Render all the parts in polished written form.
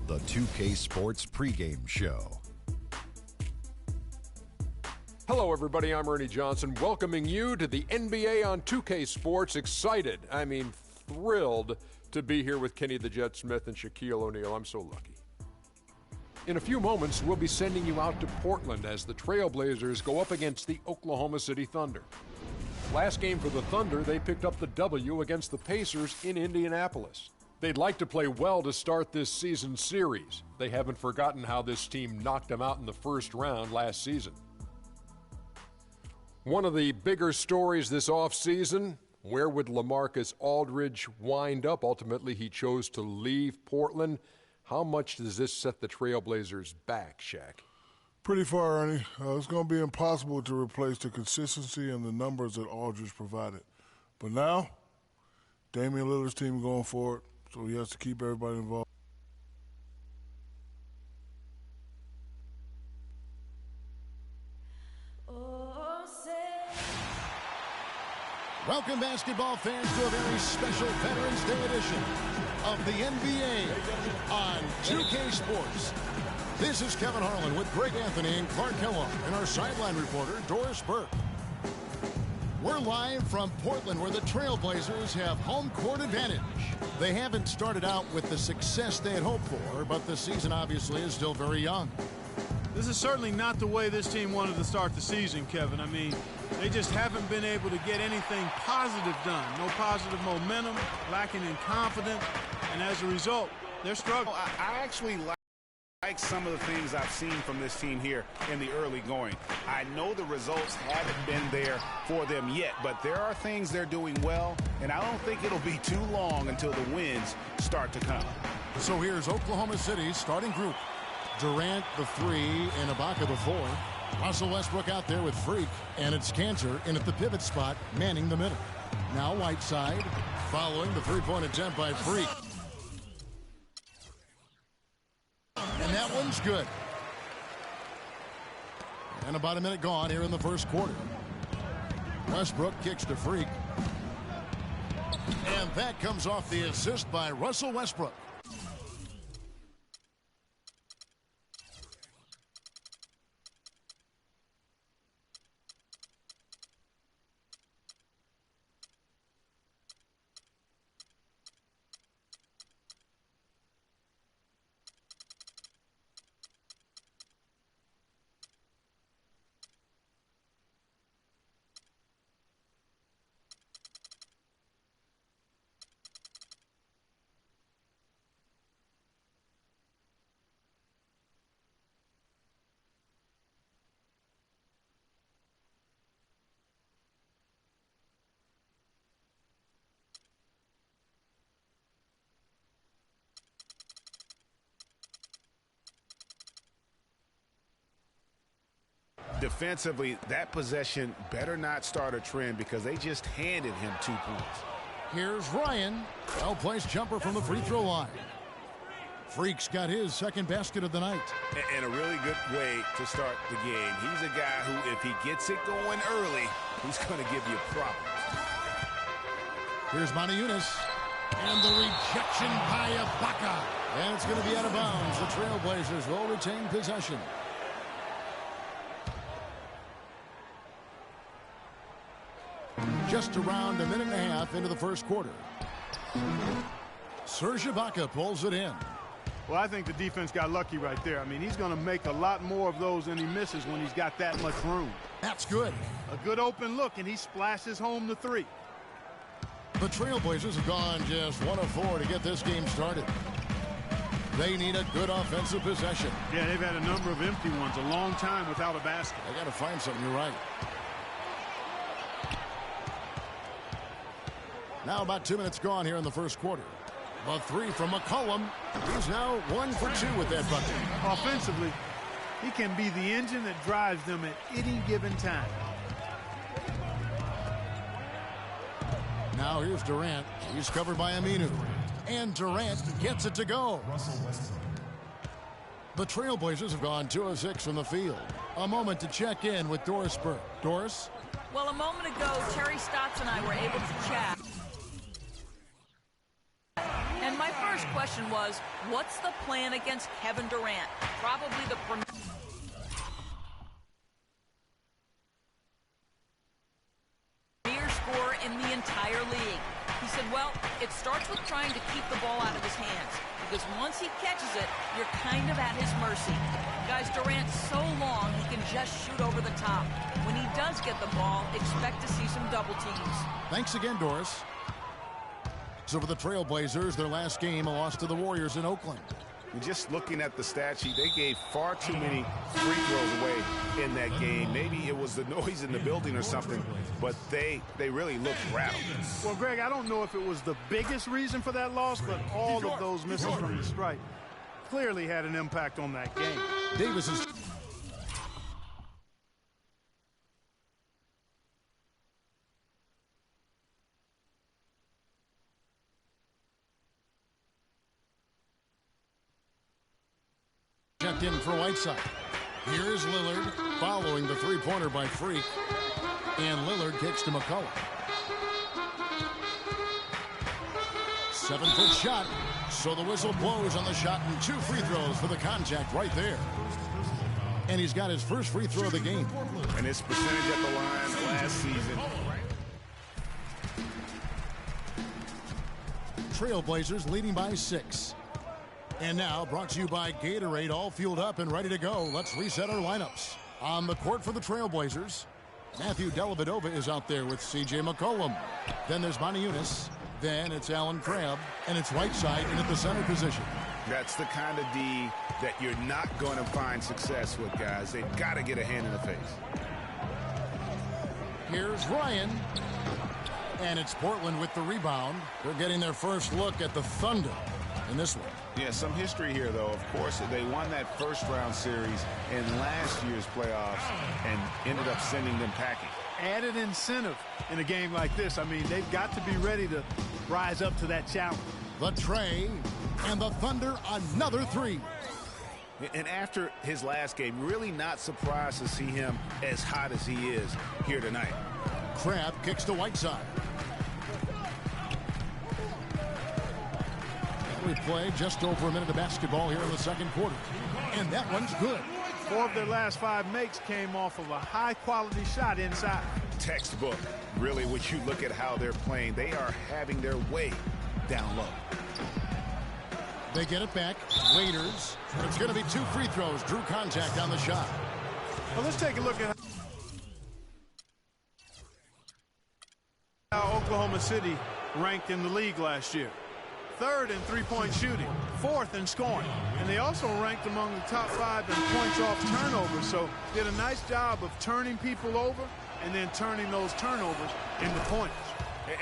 The 2K Sports pregame show. Hello, everybody. I'm Ernie Johnson, welcoming you to the NBA on 2K Sports. Excited, thrilled to be here with Kenny the Jet Smith and Shaquille O'Neal. I'm so lucky. In a few moments, we'll be sending you out to Portland as the Trailblazers go up against the Oklahoma City Thunder. Last game for the Thunder, they picked up the W against the Pacers in Indianapolis. They'd like to play well to start this season series. They haven't forgotten how this team knocked them out in the first round last season. One of the bigger stories this offseason, where would LaMarcus Aldridge wind up? Ultimately, he chose to leave Portland. How much does this set the Trailblazers back, Shaq? Pretty far, Ernie. It's going to be impossible to replace the consistency and the numbers that Aldridge provided. But now, Damian Lillard's team going forward, so he has to keep everybody involved. Welcome, basketball fans, to a very special Veterans Day edition of the NBA on 2K Sports. This is Kevin Harlan with Greg Anthony and Clark Kellogg and our sideline reporter, Doris Burke. We're live from Portland, where the Trailblazers have home court advantage. They haven't started out with the success they had hoped for, but the season obviously is still very young. This is certainly not the way this team wanted to start the season, Kevin. They just haven't been able to get anything positive done. No positive momentum, lacking in confidence, and as a result, they're struggling. I actually like some of the things I've seen from this team here in the early going. I know the results haven't been there for them yet, but there are things they're doing well, and I don't think it'll be too long until the wins start to come. So here's Oklahoma City's starting group. Durant, the 3, and Ibaka, the 4. Russell Westbrook out there with Freak, and it's Cantor in at the pivot spot, manning the middle. Now Whiteside, following the three-point attempt by Freak. And that one's good. And about a minute gone here in the first quarter. Westbrook kicks to Freak. And that comes off the assist by Russell Westbrook. Defensively, that possession better not start a trend because they just handed him 2 points. Here's Ryan. Well-placed jumper from the free throw line. Freak's got his second basket of the night. And a really good way to start the game. He's a guy who, if he gets it going early, he's going to give you problems. Here's Mount and the rejection by Ibaka. And it's going to be out of bounds. The Trailblazers will retain possession. Just around a minute and a half into the first quarter. Serge Ibaka pulls it in. Well, I think the defense got lucky right there. He's going to make a lot more of those than he misses when he's got that much room. That's good. A good open look, and he splashes home the 3. The Trailblazers have gone just 1 of 4 to get this game started. They need a good offensive possession. Yeah, they've had a number of empty ones, a long time without a basket. They got to find something, you're right. Now about 2 minutes gone here in the first quarter. The 3 from McCollum. He's now 1 for 2 with that bucket. Offensively, he can be the engine that drives them at any given time. Now here's Durant. He's covered by Aminu. And Durant gets it to go. The Trailblazers have gone 2 of 6 from the field. A moment to check in with Doris Burke. Doris? Well, a moment ago, Terry Stotts and I were able to chat. And my first question question was, what's the plan against Kevin Durant? Probably the premier scorer in the entire league. He said, well, it starts with trying to keep the ball out of his hands, because once he catches it, you're kind of at his mercy. Guys, Durant's so long, he can just shoot over the top. When he does get the ball, expect to see some double teams. Thanks again, Doris. So for the Trailblazers, their last game, a loss to the Warriors in Oakland. Just looking at the stat sheet, they gave far too many free throws away in that game. Maybe it was the noise in the building or something, but they really looked rattled. Well, Greg, I don't know if it was the biggest reason for that loss, but all of those misses from the stripe clearly had an impact on that game. Davis is... checked in for Whiteside. Here's Lillard following the three-pointer by Freak. And Lillard kicks to McCullough. 7-foot shot. So the whistle blows on the shot and 2 free throws for the contact right there. And he's got his first free throw of the game. And his percentage at the line last season. Trailblazers leading by 6. And now, brought to you by Gatorade, all fueled up and ready to go. Let's reset our lineups. On the court for the Trailblazers, Matthew Dellavedova is out there with C.J. McCollum. Then there's Moniunas. Then it's Allen Crabbe. And it's Whiteside in at the center position. That's the kind of D that you're not going to find success with, guys. They've got to get a hand in the face. Here's Ryan. And it's Portland with the rebound. They're getting their first look at the Thunder in this one. Yeah, some history here, though. Of course, they won that first-round series in last year's playoffs and ended up sending them packing. Added incentive in a game like this. I mean, they've got to be ready to rise up to that challenge. The tray, and the Thunder another 3. And after his last game, really not surprised to see him as hot as he is here tonight. Crabbe kicks to Whiteside. We play just over a minute of basketball here in the second quarter. And that one's good. 4 of their last 5 makes came off of a high-quality shot inside. Textbook. Really, when you look at how they're playing, they are having their way down low. They get it back. Waiters. It's going to be 2 free throws. Drew contact on the shot. Well, let's take a look at how Oklahoma City ranked in the league last year. 3rd in three-point shooting, 4th in scoring, and they also ranked among the top 5 in points off turnovers, so did a nice job of turning people over and then turning those turnovers into points.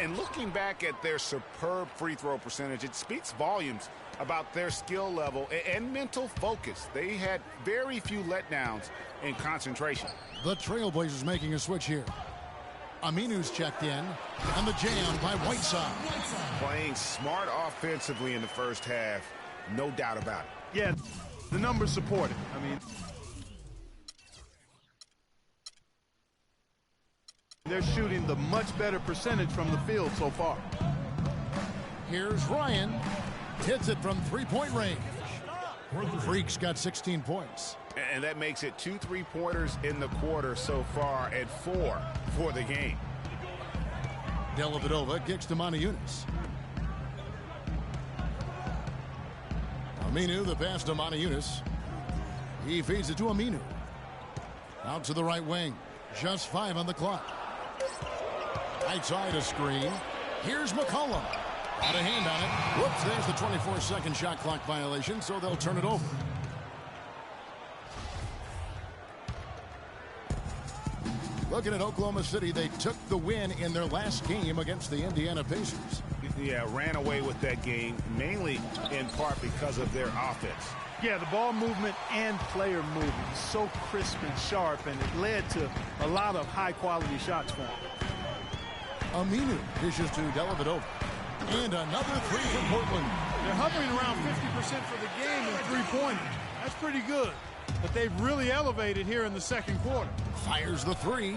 And looking back at their superb free throw percentage, it speaks volumes about their skill level and mental focus. They had very few letdowns in concentration. The Trailblazers making a switch here. Aminu's checked in, and the jam by Whiteside. Playing smart offensively in the first half, no doubt about it. Yeah, the numbers support it. I mean, they're shooting the much better percentage from the field so far. Here's Ryan. Hits it from three-point range. Freak's got 16 points. And that makes it 2 3-pointers in the quarter so far and 4 for the game. Dellavedova kicks to Moniunas. Aminu, the pass to Moniunas. He feeds it to Aminu. Out to the right wing. Just 5 on the clock. Right side a screen. Here's McCollum. Got a hand on it. Whoops, there's the 24-second shot clock violation, so they'll turn it over. Looking at Oklahoma City, they took the win in their last game against the Indiana Pacers. Yeah, ran away with that game, mainly in part because of their offense. Yeah, the ball movement and player movement, so crisp and sharp, and it led to a lot of high-quality shots for him. Aminu dishes to Dellavedova. And another 3 for Portland. They're hovering around 50% for the game in three-pointers. That's pretty good. But they've really elevated here in the second quarter. Fires the 3.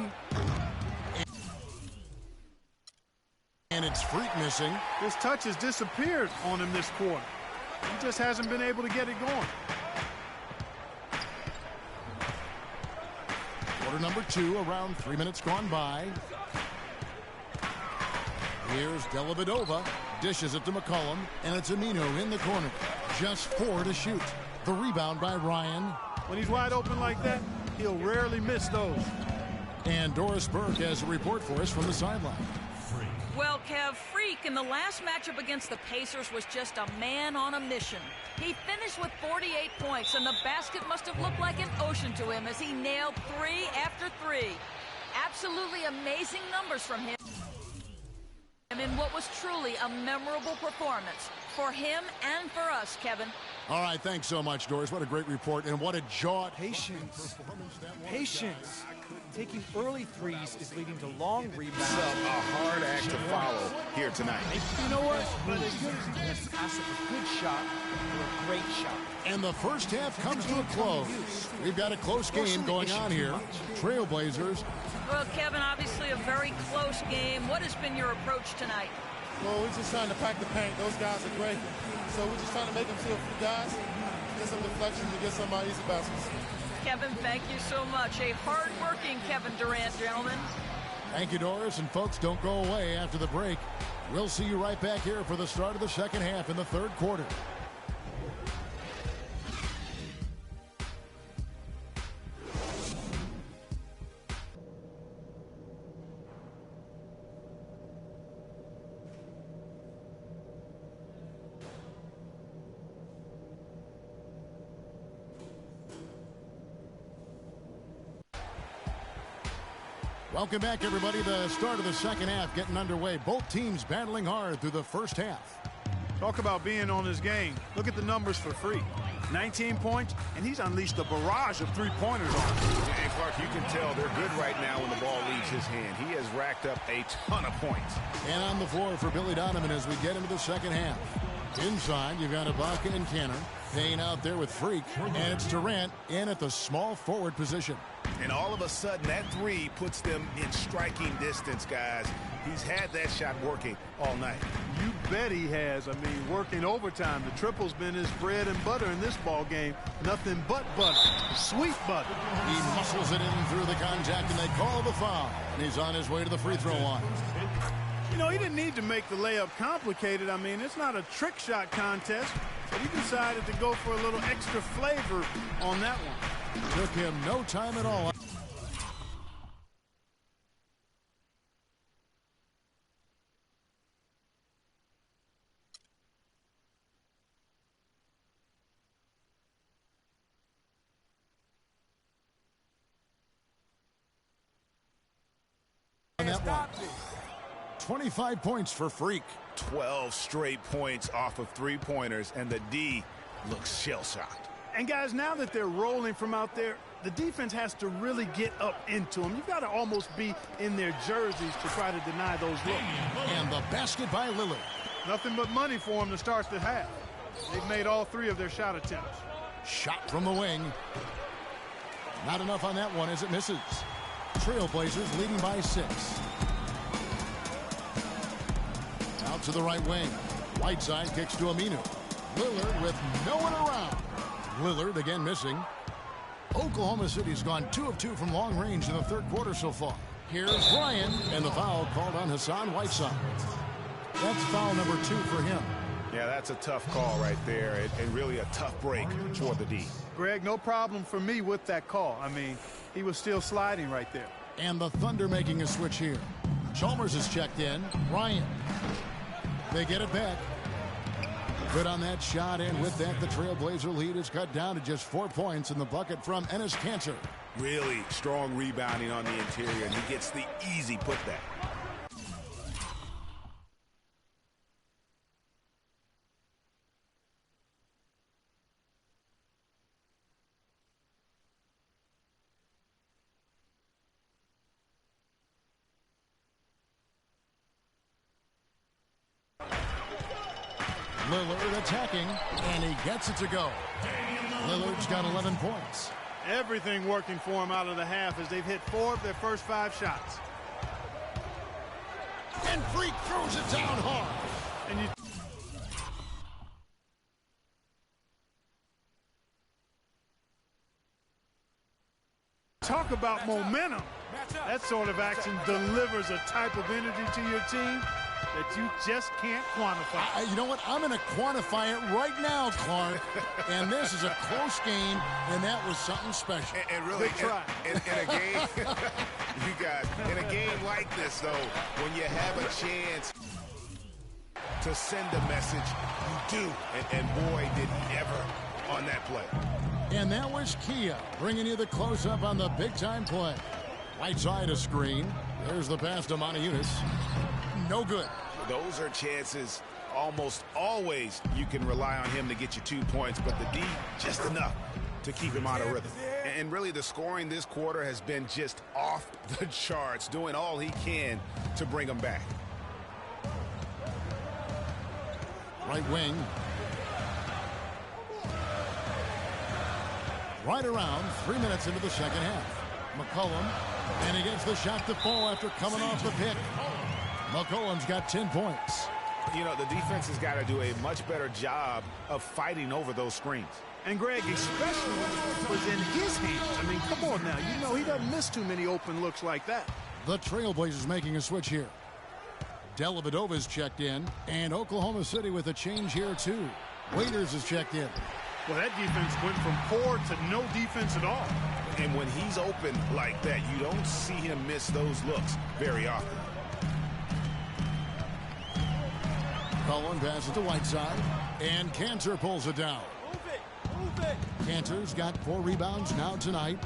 And it's Freak missing. His touch has disappeared on him this quarter. He just hasn't been able to get it going. Quarter number 2, around 3 minutes gone by. Here's Dellavedova, dishes it to McCollum, and it's Amino in the corner. Just 4 to shoot. The rebound by Ryan. When he's wide open like that, he'll rarely miss those. And Doris Burke has a report for us from the sideline. Well, Kev, Freak in the last matchup against the Pacers was just a man on a mission. He finished with 48 points, and the basket must have looked like an ocean to him as he nailed 3 after 3. Absolutely amazing numbers from him in what was truly a memorable performance for him and for us, Kevin. All right, thanks so much, Doris. What a great report, and what a Patience. Patience. Taking early threes is leading to long rebounds. A hard act to follow here tonight. You know what? But as good as he can pass up a good shot or a great shot. And the first half comes to a close. We've got a close game going on here. Trailblazers. Well, Kevin, obviously a very close game. What has been your approach tonight? Well, we're just trying to pack the paint. Those guys are great. So we're just trying to make them feel for the guys, get some deflection to get some easy baskets. Kevin, thank you so much. A hard-working Kevin Durant, gentlemen. Thank you, Doris. And folks, don't go away after the break. We'll see you right back here for the start of the second half in the third quarter. Welcome back, everybody. The start of the second half getting underway. Both teams battling hard through the first half. Talk about being on his game. Look at the numbers for Freak. 19 points, and he's unleashed a barrage of three-pointers on him. And Clark, you can tell they're good right now when the ball leaves his hand. He has racked up a ton of points. And on the floor for Billy Donovan as we get into the second half. Inside, you've got Ibaka and Canner. Payne out there with Freak, and it's Durant in at the small forward position. And all of a sudden, that three puts them in striking distance, guys. He's had that shot working all night. You bet he has. I mean, working overtime. The triple's been his bread and butter in this ball game. Nothing but butter. Sweet butter. He muscles it in through the contact, and they call the foul. And he's on his way to the free throw line. You know, he didn't need to make the layup complicated. I mean, it's not a trick shot contest. But he decided to go for a little extra flavor on that one. Took him no time at all. On that one. 25 points for Freak. 12 straight points off of three-pointers, and the D looks shell-shocked. And, guys, now that they're rolling from out there, the defense has to really get up into them. You've got to almost be in their jerseys to try to deny those looks. And the basket by Lillard. Nothing but money for them to start the half. They've made all 3 of their shot attempts. Shot from the wing. Not enough on that one as it misses. Trailblazers leading by 6. Out to the right wing. Whiteside kicks to Aminu. Lillard with no one around. Lillard again missing. Oklahoma City's gone 2 of 2 from long range in the third quarter so far. Here's Ryan, and the foul called on Hassan Whiteside. That's foul number 2 for him. Yeah, that's a tough call right there, and really a tough break for the D. Greg, no problem for me with that call. I mean, he was still sliding right there. And the Thunder making a switch here. Chalmers is checked in. Ryan. They get it back. Good on that shot, and with that, the Trailblazer lead is cut down to just 4 points in the bucket from Enes Kanter. Really strong rebounding on the interior, and he gets the easy putback. Lillard attacking, and he gets it to go. Lillard's got 11 points. Everything working for him out of the half as they've hit 4 of their first 5 shots. And Freak throws it down hard. And you Talk about momentum. That sort of action delivers a type of energy to your team that you just can't quantify. You know what? I'm going to quantify it right now, Clark. And this is a close game, and that was something special. And really, in a game, you guys, in a game like this, though, when you have a chance to send a message, you do. And boy, did he ever on that play. And that was Kia bringing you the close-up on the big-time play. Right side of screen. There's the pass to Monteunitas. No good. Those are chances almost always you can rely on him to get you 2 points, but the D just enough to keep him out of rhythm. And really the scoring this quarter has been just off the charts, doing all he can to bring them back. Right wing. Right around 3 minutes into the second half. McCollum, and he gets the shot to fall after coming off the pick. McCollum's got 10 points. You know, the defense has got to do a much better job of fighting over those screens. And Greg, especially when it was in his hands. I mean, come on now. You know he doesn't miss too many open looks like that. The Trailblazers making a switch here. Dellavedova's checked in, and Oklahoma City with a change here too. Waiters is checked in. Well, that defense went from poor to no defense at all. And when he's open like that, you don't see him miss those looks very often. Cullen passes to Whiteside, and Cantor pulls it down. Move it. Cantor's got 4 rebounds now tonight.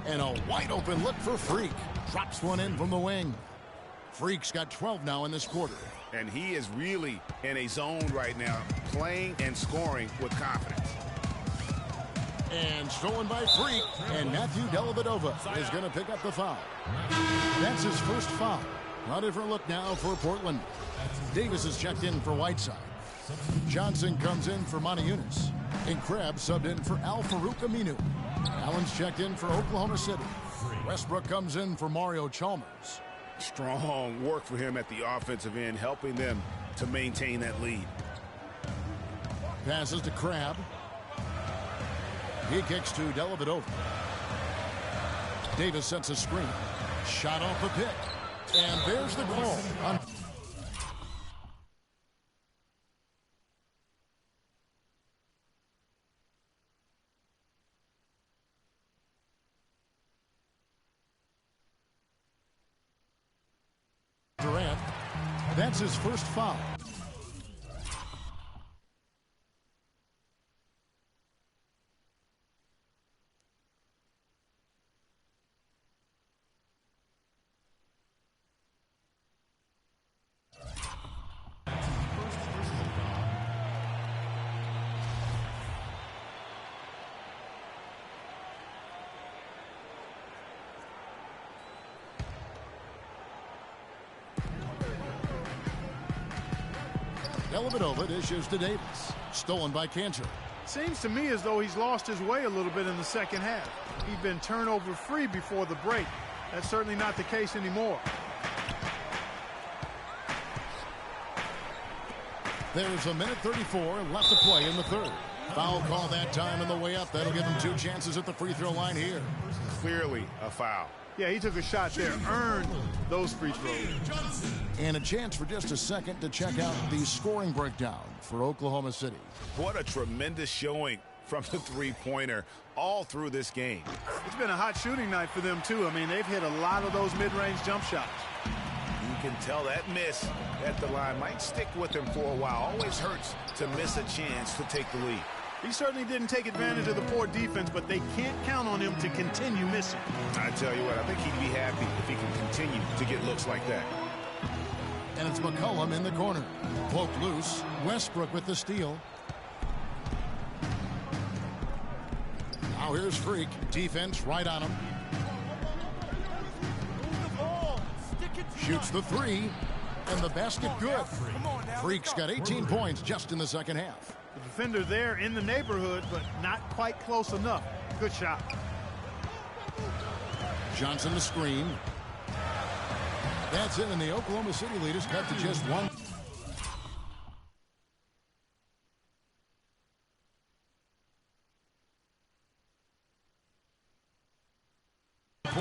And a wide open look for Freak. Drops one in from the wing. Freak's got 12 now in this quarter. And he is really in a zone right now, playing and scoring with confidence. And stolen by Freak. And Matthew Dellavedova is going to pick up the foul. That's his first foul. A different look now for Portland. Davis is checked in for Whiteside. Johnson comes in for Monteunitas. And Krabs subbed in for Al-Farouq Aminu. Allen's checked in for Oklahoma City. Westbrook comes in for Mario Chalmers. Strong work for him at the offensive end, helping them to maintain that lead. Passes to Crab. He kicks to Dellavedova. Davis sets a screen. Shot off the pick. And there's the call on Durant. That's his first foul. Dellavedova dishes to Davis. Stolen by Cantor. Seems to me as though he's lost his way a little bit in the second half. He'd been turnover free before the break. That's certainly not the case anymore. There's a minute 34 left to play in the third. Foul call that time on the way up. That'll give him 2 chances at the free throw line here. Clearly a foul. Yeah, he took a shot there, earned those free throws. And a chance for just a second to check out the scoring breakdown for Oklahoma City. What a tremendous showing from the three-pointer all through this game. It's been a hot shooting night for them, too. I mean, they've hit a lot of those mid-range jump shots. You can tell that miss at the line might stick with him for a while. Always hurts to miss a chance to take the lead. He certainly didn't take advantage of the poor defense, but they can't count on him to continue missing. I tell you what, I think he'd be happy if he can continue to get looks like that. And it's McCollum in the corner. Poked loose. Westbrook with the steal. Now here's Freak. Defense right on him. Shoots the three. And the basket good. Freak's got 18 points just in the second half. The defender there in the neighborhood, but not quite close enough. Good shot. Johnson the screen. That's it, and the Oklahoma City lead is cut to just 1.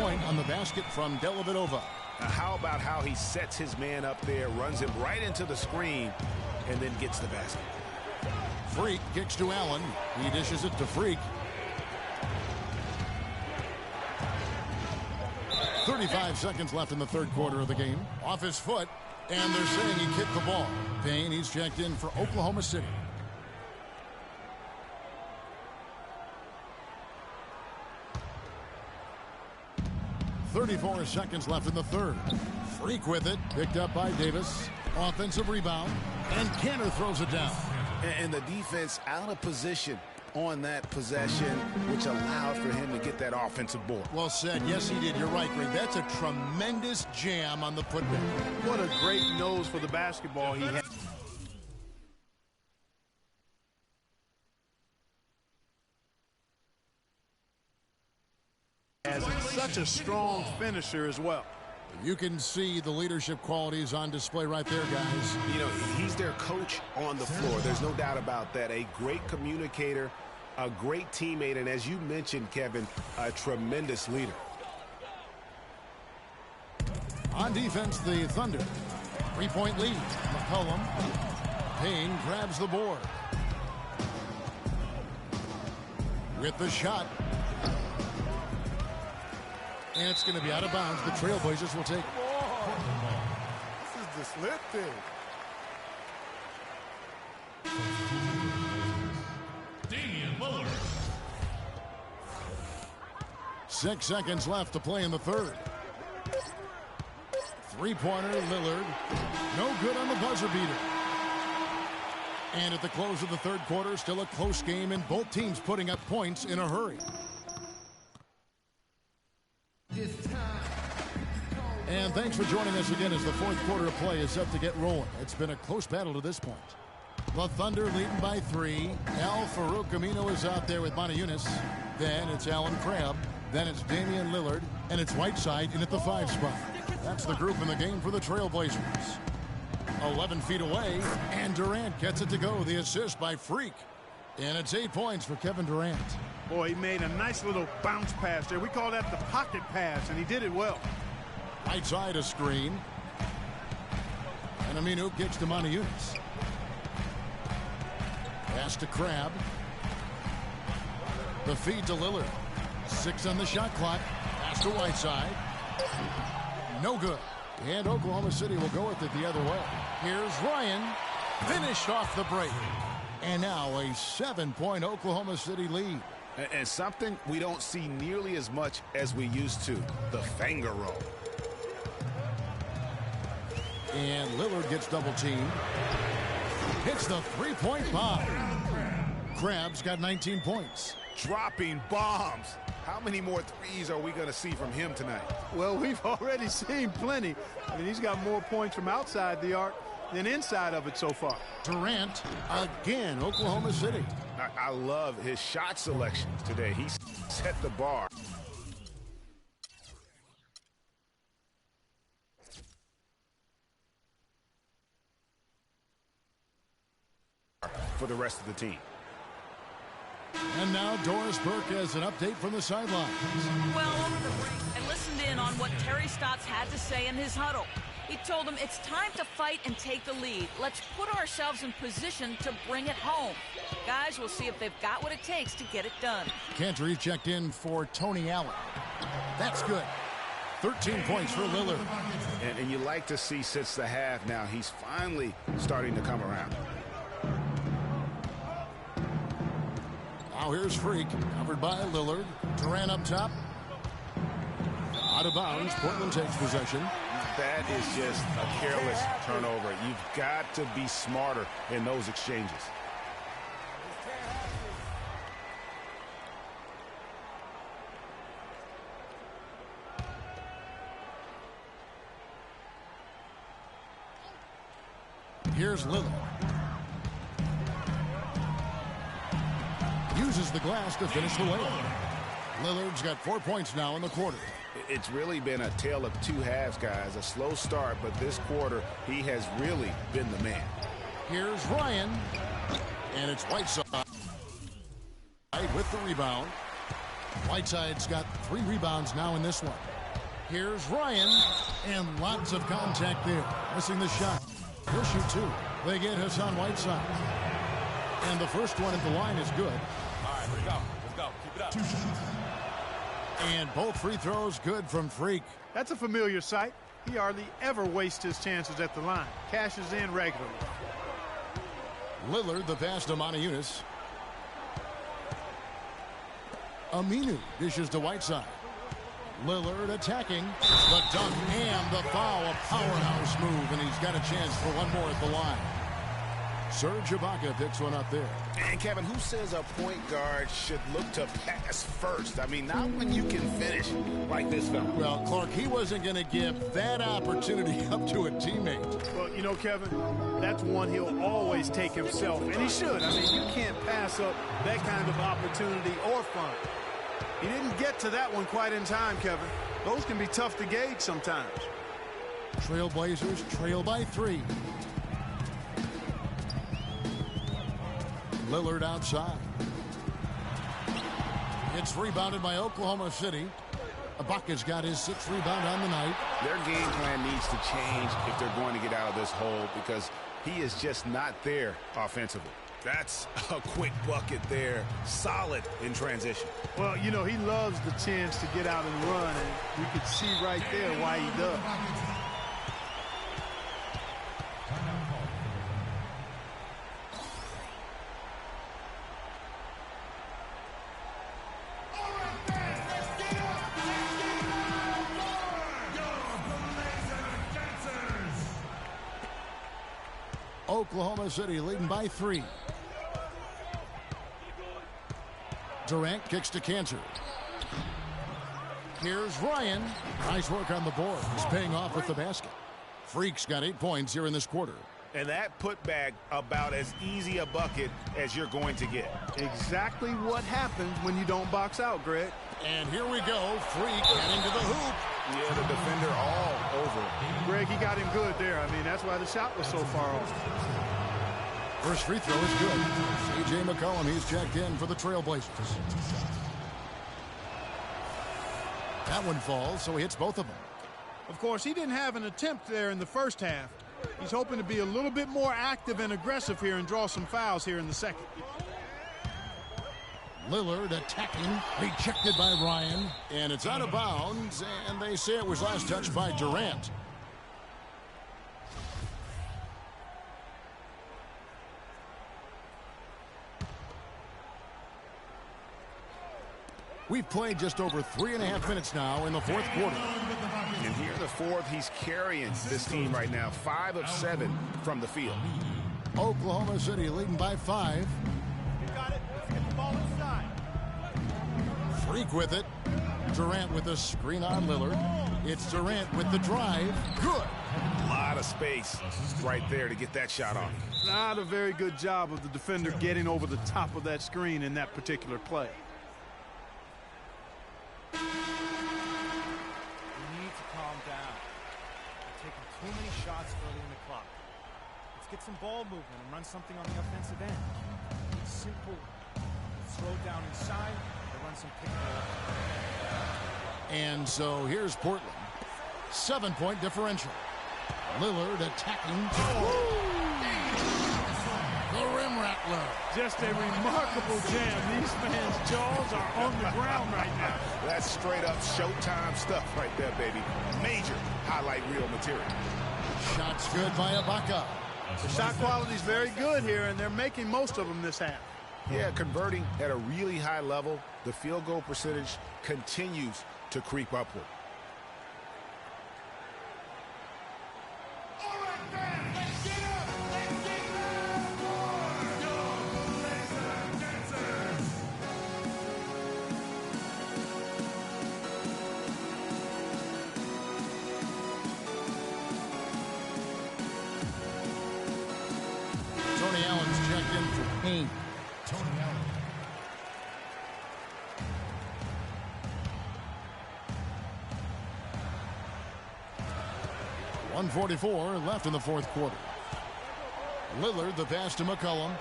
point on the basket from Dellavedova. How about how he sets his man up there, runs him right into the screen, and then gets the basket. Freak kicks to Allen. He dishes it to Freak. 35 seconds left in the third quarter of the game. Off his foot, and they're saying he kicked the ball. Payne, he's checked in for Oklahoma City. .34 seconds left in the third. Freak with it, picked up by Davis. Offensive rebound, and Cantor throws it down. And the defense out of position on that possession, which allowed for him to get that offensive board. Well said. Yes, he did. You're right, Greg. That's a tremendous jam on the putback. What a great nose for the basketball he had. As such a strong finisher as well. You can see the leadership qualities on display right there, guys. You know, he's their coach on the floor. There's no doubt about that. A great communicator, a great teammate, and as you mentioned, Kevin, a tremendous leader. On defense, the Thunder. 3-point lead. McCollum. Payne grabs the board. With the shot. And it's going to be out of bounds. The Trailblazers will take it. This is the slip thing. Damian Lillard. 6 seconds left to play in the third. Three-pointer, Lillard. No good on the buzzer beater. And at the close of the third quarter, still a close game, and both teams putting up points in a hurry. And thanks for joining us again as the fourth quarter of play is set to get rolling. It's been a close battle to this point. The Thunder leading by 3. Al Farouk Amino is out there with Montejunas. Then it's Alan Crabb. Then it's Damian Lillard. And it's Whiteside in at the 5 spot. That's the group in the game for the Trailblazers. 11 feet away, and Durant gets it to go. The assist by Freak. And it's 8 points for Kevin Durant. Boy, he made a nice little bounce pass there. We call that the pocket pass, and he did it well. Right side a screen. And Aminu kicks to Montejunas. Pass to Crabb. The feed to Lillard. 6 on the shot clock. Pass to Whiteside. No good. And Oklahoma City will go with it the other way. Here's Ryan. Finished off the break. And now a 7-point Oklahoma City lead. And something we don't see nearly as much as we used to, the finger roll. And Lillard gets double teamed. Hits the three-point bomb. Crabb's got 19 points. Dropping bombs. How many more threes are we going to see from him tonight? Well, we've already seen plenty. I mean, he's got more points from outside the arc than inside of it so far. Durant again, Oklahoma City. I love his shot selections today. He set the bar. For the rest of the team. And now Doris Burke has an update from the sidelines. Well, over the break, I listened in on what Terry Stotts had to say in his huddle. He told him it's time to fight and take the lead. Let's put ourselves in position to bring it home. Guys, we'll see if they've got what it takes to get it done. Cantor checked in for Tony Allen. That's good. 13 points for Lillard. And you like to see since the half now, he's finally starting to come around. Now here's Freak, covered by Lillard. Durant up top. Out of bounds, Portland takes possession. That is just a careless turnover. You've got to be smarter in those exchanges. Here's Lillard. Uses the glass to finish the layup. Lillard's got 4 points now in the quarter. It's really been a tale of two halves, guys. A slow start, but this quarter, he has really been the man. Here's Ryan. And it's Whiteside with the rebound. Whiteside's got 3 rebounds now in this one. Here's Ryan, and lots of contact there. Missing the shot. He'll shoot two. They get Hassan Whiteside. And the first one at the line is good. All right, here we go. Let's go. Keep it up. 2 shots. And both free throws good from Freak. That's a familiar sight. He hardly ever wastes his chances at the line. Cashes in regularly. Lillard, the pass to Moniunas. Aminu dishes to Whiteside. Lillard attacking. The dunk and the foul. A powerhouse move, and he's got a chance for one more at the line. Serge Ibaka picks one up there. And Kevin, who says a point guard should look to pass first? I mean, not when you can finish like this fella. Well, Clark, he wasn't going to give that opportunity up to a teammate. Well, you know, Kevin, that's one he'll always take himself, and he should. I mean, you can't pass up that kind of opportunity or fun. He didn't get to that one quite in time, Kevin. Those can be tough to gauge sometimes. Trailblazers trail by 3. Lillard outside. It's rebounded by Oklahoma City. Ibaka's got his 6th rebound on the night. Their game plan needs to change if they're going to get out of this hole because he is just not there offensively. That's a quick bucket there. Solid in transition. Well, you know, he loves the chance to get out and run, and we can see right there why he does. Oklahoma City leading by 3. Durant kicks to Cantor. Here's Ryan. Nice work on the board. He's paying off with the basket. Freak's got 8 points here in this quarter. And that putback about as easy a bucket as you're going to get. Exactly what happens when you don't box out, Greg. And here we go. Freak heading to the hoop. Yeah, the defender all over him. Greg, he got him good there. I mean, that's why the shot was so far off. First free throw is good. C.J. McCollum, he's checked in for the Trailblazers. That one falls, so he hits both of them. Of course, he didn't have an attempt there in the first half. He's hoping to be a little bit more active and aggressive here and draw some fouls here in the second. Lillard attacking, rejected by Ryan, and it's out of bounds, and they say it was last touched by Durant. We've played just over 3.5 minutes now in the fourth quarter. And here in the fourth, he's carrying this team right now. 5 of 7 from the field. Oklahoma City leading by 5. You got it. Let's get the ball inside. Freak with it. Durant with a screen on Lillard. It's Durant with the drive. Good. A lot of space right there to get that shot off. Not a very good job of the defender getting over the top of that screen in that particular play. We need to calm down. We're taking too many shots early in the clock. Let's get some ball movement and run something on the offensive end. Simple, slow down inside, or run some pick and roll. And so here's Portland. 7-point differential. Lillard attacking. The rim rattler. Just a remarkable jam. These fans' jaws are on the ground right now. That's straight up Showtime stuff right there, baby. Major highlight reel material. Shots good by Ibaka. The shot quality is very good here, and they're making most of them this half. Yeah, converting at a really high level. The field goal percentage continues to creep upward. Tony Allen's checked in for Payne. Tony Allen. .144 left in the fourth quarter. Lillard, the pass to McCollum.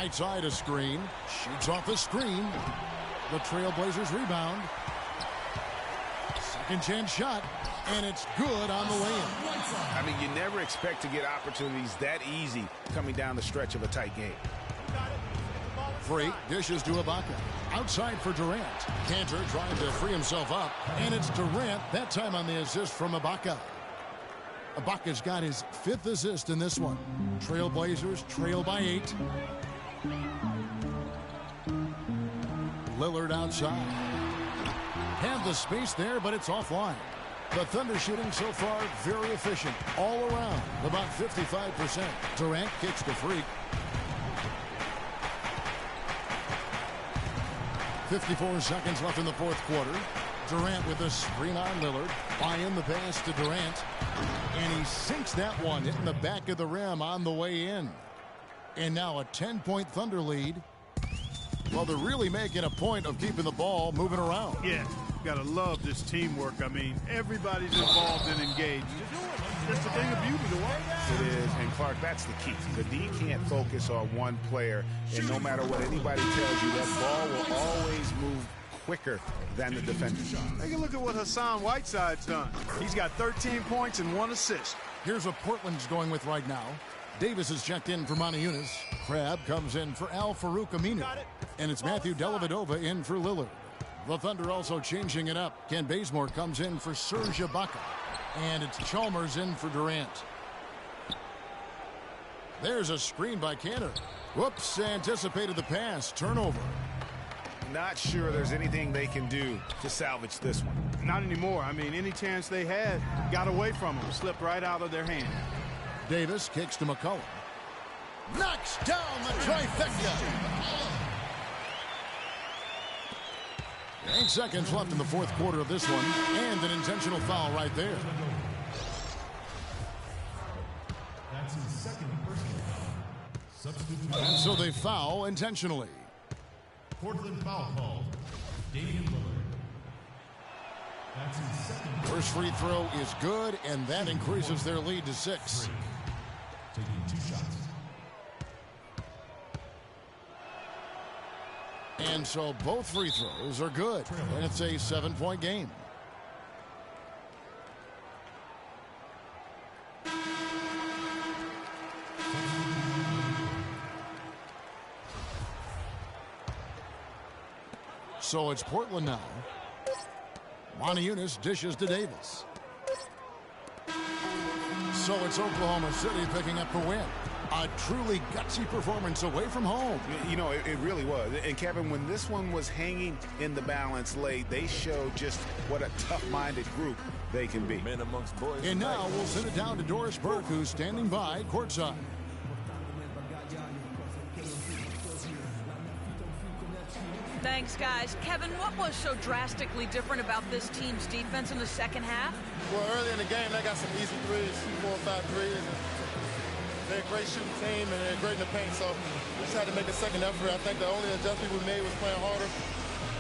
Right side a screen. Shoots off the screen. The Trailblazers rebound. Second chance shot. And it's good on the way in. I mean, you never expect to get opportunities that easy coming down the stretch of a tight game. Free dishes to Ibaka. Outside for Durant. Cantor trying to free himself up. And it's Durant, that time on the assist from Ibaka. Ibaka's got his 5th assist in this one. Trailblazers trail by 8. Lillard outside. Have the space there, but it's offline. The Thunder shooting so far very efficient all around, about 55%. Durant kicks to Freak. 54 seconds left in the fourth quarter. Durant with a screen on Lillard. Buying the pass to Durant. And he sinks that one, hitting the back of the rim on the way in. And now a 10-point Thunder lead. Well, they're really making a point of keeping the ball moving around. Yeah, gotta love this teamwork. I mean, everybody's involved and engaged. It's a thing of beauty to watch. It is, and Clark, that's the key. The D can't focus on one player, and no matter what anybody tells you, that ball will always move quicker than the defender. Take a look at what Hassan Whiteside's done. He's got 13 points and 1 assist. Here's what Portland's going with right now. Davis is checked in for Moniunas. Crabbe comes in for Al-Farouq Aminu. And it's Matthew Dellavedova in for Lillard. The Thunder also changing it up. Ken Bazemore comes in for Serge Ibaka. And it's Chalmers in for Durant. There's a screen by Cantor. Whoops, anticipated the pass. Turnover. Not sure there's anything they can do to salvage this one. Not anymore. I mean, any chance they had got away from them. Slipped right out of their hand. Davis kicks to McCollum. Knocks down the trifecta. 8 seconds left in the fourth quarter of this one. And an intentional foul right there. That's his second personal foul. And so they foul intentionally. Portland foul called. Damian Lillard. That's his second. First free throw is good, and that increases their lead to 6. Taking 2 shots. And so both free throws are good, and it's a 7-point game. So it's Portland now. Moniunas dishes to Davis. So it's Oklahoma City picking up the win. A truly gutsy performance away from home. You know, it really was. And Kevin, when this one was hanging in the balance late, they showed just what a tough-minded group they can be. Men amongst boys. And now we'll send it down to Doris Burke, who's standing by courtside. Thanks, guys. Kevin, what was so drastically different about this team's defense in the second half? Well, early in the game, they got some easy threes, 4 or 5 threes. They're a great shooting team, and they're great in the paint, so we just had to make a second effort. I think the only adjustment we made was playing harder,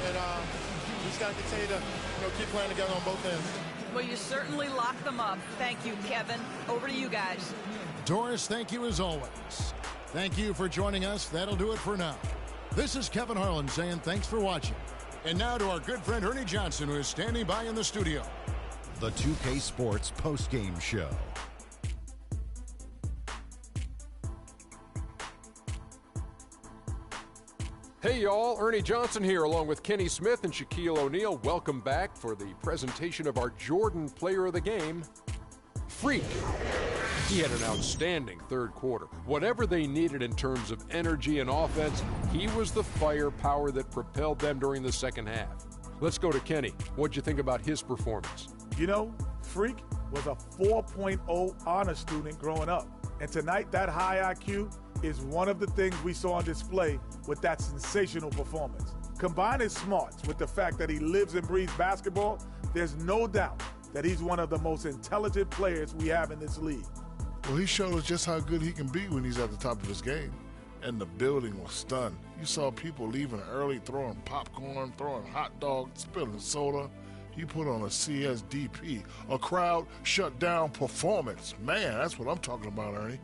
and we just got to continue to keep playing together on both ends. Well, you certainly locked them up. Thank you, Kevin. Over to you guys. Doris, thank you as always. Thank you for joining us. That'll do it for now. This is Kevin Harlan saying thanks for watching. And now to our good friend Ernie Johnson, who is standing by in the studio. The 2K Sports postgame show. Hey y'all, Ernie Johnson here along with Kenny Smith and Shaquille O'Neal. Welcome back for the presentation of our Jordan Player of the Game, Freak. He had an outstanding third quarter. Whatever they needed in terms of energy and offense, he was the firepower that propelled them during the second half. Let's go to Kenny. What'd you think about his performance? You know, Freak was a 4.0 honor student growing up. And tonight, that high IQ is one of the things we saw on display with that sensational performance. Combine his smarts with the fact that he lives and breathes basketball, there's no doubt that he's one of the most intelligent players we have in this league. Well, he showed us just how good he can be when he's at the top of his game. And the building was stunned. You saw people leaving early, throwing popcorn, throwing hot dogs, spilling soda. He put on a CSDP, a crowd shut down performance. Man, that's what I'm talking about, Ernie.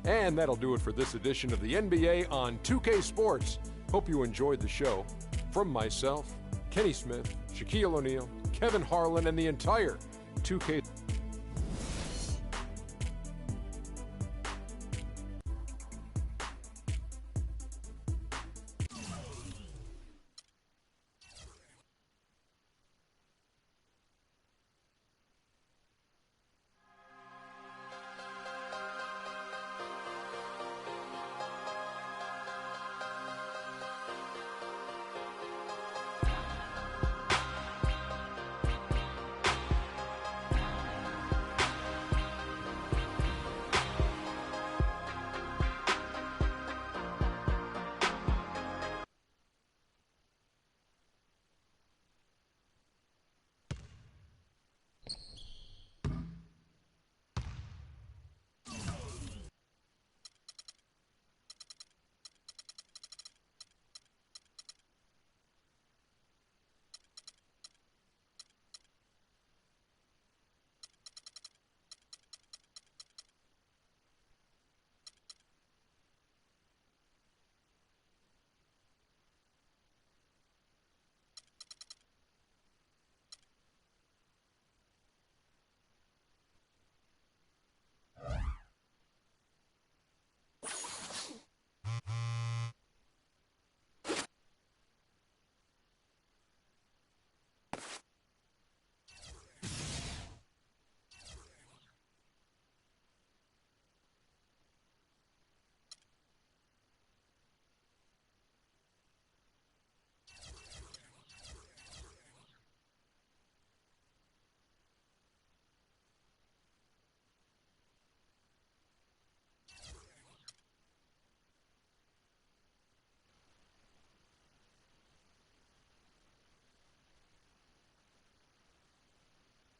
And that'll do it for this edition of the NBA on 2K Sports. Hope you enjoyed the show. From myself, Kenny Smith, Shaquille O'Neal, Kevin Harlan, and the entire 2K